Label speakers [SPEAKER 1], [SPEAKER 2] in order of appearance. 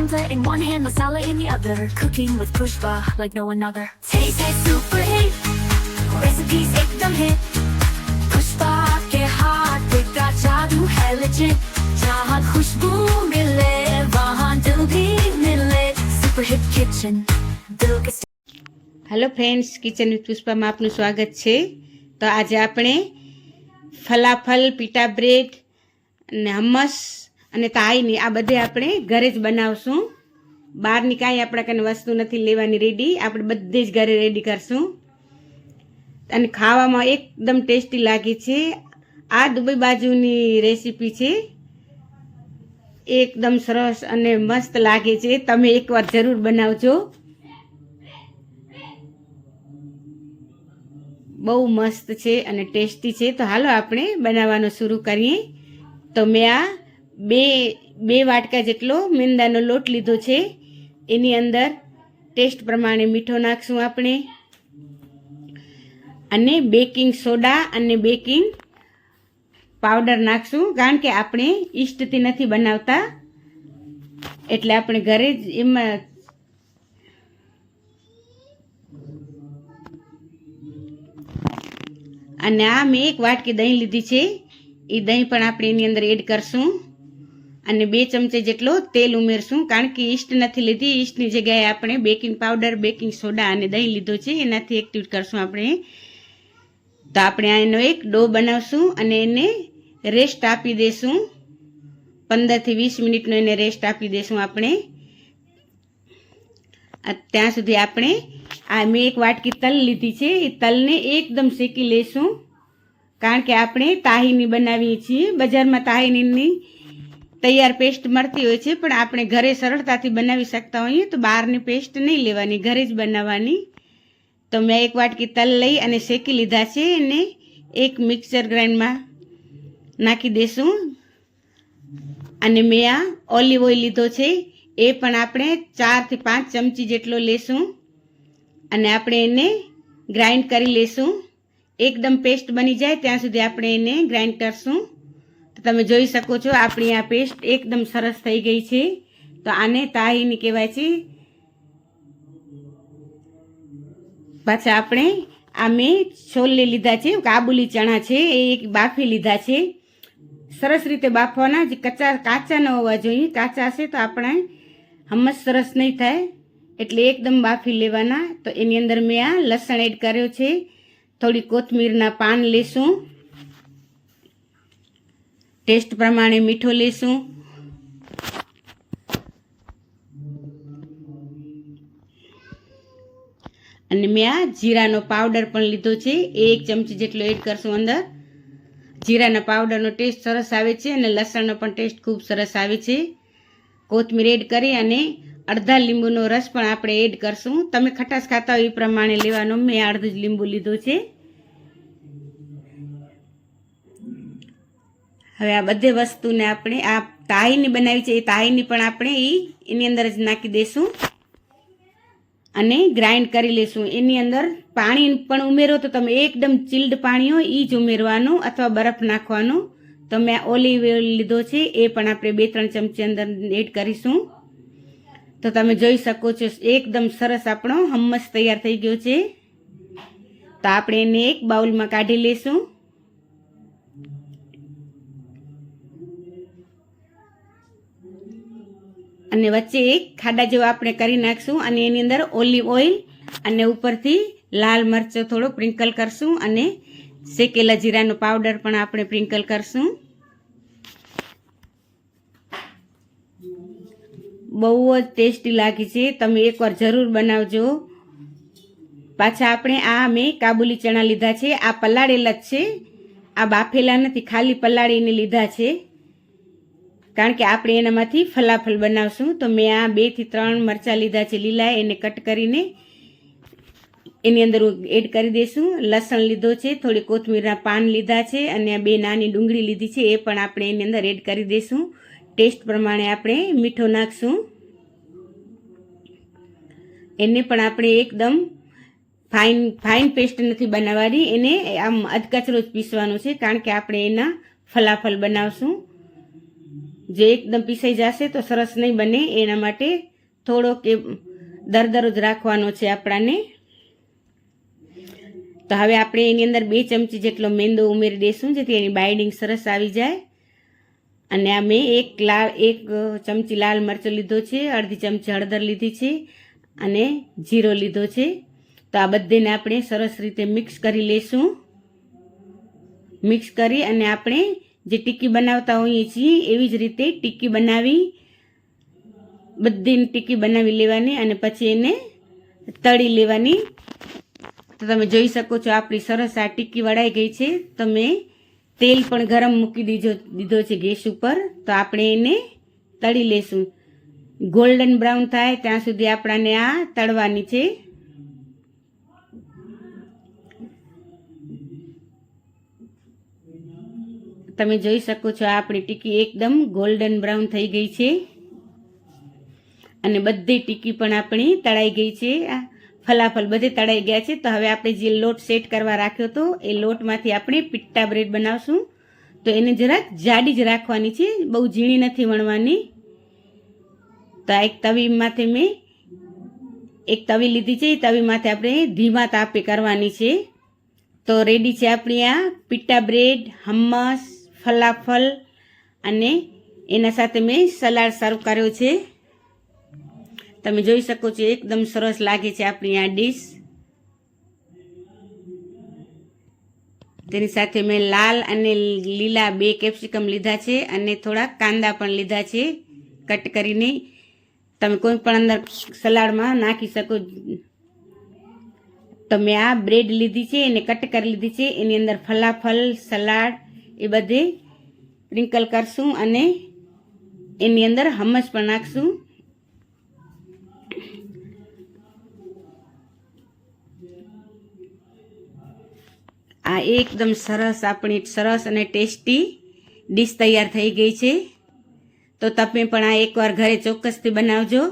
[SPEAKER 1] omelette in one hand, masala in the other. Cooking with Pushpa like no another. Taste है super hit, recipes एकदम hit. Pushpa के हाथ का जादू है legit. जहाँ खुशबू मिले वहाँ दिल भी मिले. Super hit kitchen, दिल के.
[SPEAKER 2] Hello friends, kitchen with Pushpa में आपનું સ્વાગત છે। તો આજે આપણે ફલાફલ, પીટા બ્રેડ અને હમ્મસ અને તાઈની આ બધે આપણે ઘરે જ બનાવશું। બહારની કાંઈ આપણા કને વસ્તુ નથી લેવાની રેડી, આપણે બધે જ ઘરે રેડી કરશું અને ખાવામાં એકદમ ટેસ્ટી લાગે છે। આ દુબઈ બાજુની રેસીપી છે, એકદમ સરસ અને મસ્ત લાગે છે। તમે એકવાર જરૂર બનાવજો, બહુ મસ્ત છે અને ટેસ્ટી છે। તો હાલો આપણે બનાવવાનું શરૂ કરીએ। તો મેં આ બે વાટકા જેટલો મેંદાનો લોટ લીધો છે। એની અંદર ટેસ્ટ પ્રમાણે મીઠો નાખશું આપણે, અને બેકિંગ સોડા અને બેકિંગ પાવડર નાખશું, કારણ કે આપણે ઈસ્ટથી નથી બનાવતા, એટલે આપણે ઘરે જ એમાં અને આ મેં એક વાટકી દહીં લીધી છે, એ દહીં પણ આપણે એની અંદર એડ કરશું અને 2 ચમચે જેટલો તેલ ઉમેરશું, કારણ કે ઈસ્ટ નથી લીધી, ઈસ્ટની જગ્યાએ આપણે બેકિંગ પાવડર, બેકિંગ સોડા અને દહીં લીધો છે, એનાથી એક્ટિવેટ કરશું આપણે। તો આપણે આનો એક ડો બનાવશું અને એને રેસ્ટ આપી દઈશું, 15 થી 20 મિનિટનો એને રેસ્ટ આપી દઈશું આપણે। ત્યાં સુધી આપણે આ મેં એક વાટકી તલ લીધી છે, એ તલને એકદમ શેકી લઈશું, કારણ કે આપણે તાહીની બનાવીએ છીએ। બજારમાં તાહીની તૈયાર પેસ્ટ મળતી હોય છે, પણ આપણે ઘરે સરળતાથી બનાવી શકતા હોઈએ તો બહારની પેસ્ટ નહીં લેવાની, ઘરે જ બનાવવાની। તો મેં એક વાટકી તલ લઈ અને શેકી લીધા છે, એને એક મિક્સર ગ્રાઇન્ડરમાં નાખી દઈશું। અને મેં આ ઓલિવ ઓઇલ લીધો છે, એ પણ આપણે 4 થી 5 ચમચી જેટલો લેશું અને આપણે એને ગ્રાઇન્ડ કરી લેશું, એકદમ પેસ્ટ બની જાય ત્યાં સુધી આપણે એને ગ્રાઇન્ડ કરશું। તો તમે જોઈ શકો છો આપણી આ પેસ્ટ એકદમ સરસ થઈ ગઈ છે। તો આને તાહીની કહેવાય છે। પાછા આપણે આ મેં છોલે લીધા છે, કાબુલી ચણા છે, એ એક બાફી લીધા છે, સરસ રીતે બાફવાના, જે કાચા ન હોવા જોઈએ, કાચા હશે તો આપણે હમ્મસ સરસ નહીં થાય, એટલે એકદમ બાફી લેવાના। તો એની અંદર મેં આ લસણ એડ કર્યો છે, થોડી કોથમીરના પાન લેશું, ટેસ્ટ પ્રમાણે મીઠો લેશું, અને મેં આ જીરાનો પાવડર પણ લીધો છે, 1 ચમચી જેટલો એડ કરશું અંદર। જીરાના પાવડરનો ટેસ્ટ સરસ આવે છે અને લસણનો પણ ટેસ્ટ ખૂબ સરસ આવે છે। કોથમીર એડ કરી અને અડધા લીંબુનો રસ પણ આપણે એડ કરશું, તમે ખટાશ ખાતા હોય એ પ્રમાણે લેવાનો, મેં અડધું જ લીંબુ લીધું છે। હવે આ બધી વસ્તુને આપણે આ તાહીની બનાવી છે, એ તાહીની પણ આપણે એની અંદર જ નાખી દઈશું અને ગ્રાઇન્ડ કરી લઈશું। એની અંદર પાણી પણ ઉમેરો તો તમે એકદમ ચિલ્ડ પાણી હોય એ જ ઉમેરવાનું, અથવા બરફ નાખવાનું। તો મેં ઓલિવ ઓઇલ લીધો છે, એ પણ આપણે 2-3 ચમચી અંદર એડ કરીશું। તો તમે જોઈ શકો છો એકદમ સરસ આપણો હમ્મસ તૈયાર થઈ ગયો છે। તો આપણે એને એક બાઉલમાં કાઢી લઈશું અને વચ્ચે એક ખાડા જેવો આપણે કરી નાખશું અને એની અંદર ઓલિવ ઓઇલ અને ઉપરથી લાલ મરચો થોડો સ્પ્રિંકલ કરશું અને શેકેલા જીરાનો પાવડર પણ આપણે સ્પ્રિંકલ કરશું। બહુ જ ટેસ્ટી લાગે છે, તમે એકવાર જરૂર બનાવજો। પાછા આપણે આ મેં કાબુલી ચણા લીધા છે, આ પલાળેલા જ છે, આ બાફેલા નથી, ખાલી પલાળીને લીધા છે, કારણ કે આપણે એનામાંથી ફલાફલ બનાવશું। તો મેં આ 2 થી 3 મરચાં લીધા છે લીલા, એને કટ કરીને એની અંદર એડ કરી દઈશું। લસણ લીધો છે, થોડી કોથમીરના પાન લીધા છે અને આ 2 નાની ડુંગળી લીધી છે, એ પણ આપણે એની અંદર એડ કરી દઈશું। ટેસ્ટ પ્રમાણે આપણે મીઠો નાખશું, એને પણ આપણે એકદમ ફાઇન પેસ્ટ નથી બનાવવાની, એને આમ અધકચરો જ પીસવાનું છે, કારણ કે આપણે એના ફલાફલ બનાવશું। જે એકદમ પીસાઈ જશે તો સરસ નહીં બને, એના માટે થોડોક દરદરો જ રાખવાનો છે આપણાને. તો હવે આપણે એની અંદર 2 ચમચી જેટલો મેંદો ઉમેરી દઈશું, જેથી એની બાઇન્ડિંગ સરસ આવી જાય. અને આ મેં 1 ચમચી લાલ મરચું લીધો છે, અડધી ચમચી હળદર લીધી છે અને જીરો લીધો છે. તો આ બધાને આપણે સરસ રીતે મિક્સ કરી લઈશું. મિક્સ કરી અને આપણે જે ટિક્કી બનાવતા હોઈએ છીએ એવી જ રીતે ટિક્કી બનાવી, બધી ટિક્કી બનાવી લેવાની અને પછી એને તળી લેવાની. તો તમે જોઈ શકો છો આપણી સરસ આ ટિક્કી વળાઈ ગઈ છે. તમે તેલ પણ ગરમ મૂકી દીધો છે ગેસ ઉપર. તો આપણે એને તળી લેશું. ગોલ્ડન બ્રાઉન થાય ત્યાં સુધી આપણાને આ તળવાની છે. તમે જોઈ શકો છો આપણી ટિક્કી એકદમ ગોલ્ડન બ્રાઉન થઈ ગઈ છે અને બધી ટિક્કી પણ આપણી તળાઈ ગઈ છે. ફલાફલ બધે તળાઈ ગયા છે. તો હવે આપણે જે લોટ સેટ કરવા રાખ્યો હતો એ લોટમાંથી આપણે પિટ્ટા બ્રેડ બનાવશું. તો એને જરાક જાડી જ રાખવાની છે, બહુ ઝીણી નથી વણવાની. તો આ એક તવીમાંથી મેં એક તવી લીધી છે, એ તવીમાંથી આપણે ધીમા તાપે કરવાની છે. તો રેડી છે આપણી આ પિટ્ટા બ્રેડ, હમ્મસ, ફલાફલ અને એના સાથે મેં સલાડ સર્વ કર્યો છે. તમે જોઈ શકો છો એકદમ સરસ લાગે છે આપણી આ ડીશ. તેની સાથે મેં લાલ અને લીલા 2 કેપ્સિકમ લીધા છે અને થોડા કાંદા પણ લીધા છે કટ કરીને. તમે કોઈ પણ અંદર સલાડમાં નાખી શકો. તો મેં આ બ્રેડ લીધી છે, એને કટ કરી લીધી છે. એની અંદર ફલાફલ, સલાડ એ બધે સ્પ્રિંકલ કરશું અને એની અંદર હમ્મસ પણ નાખશું. આ એકદમ સરસ આપણી સરસ અને ટેસ્ટી ડીશ તૈયાર થઈ ગઈ છે. તો તમે પણ આ એકવાર ઘરે ચોક્કસથી બનાવજો.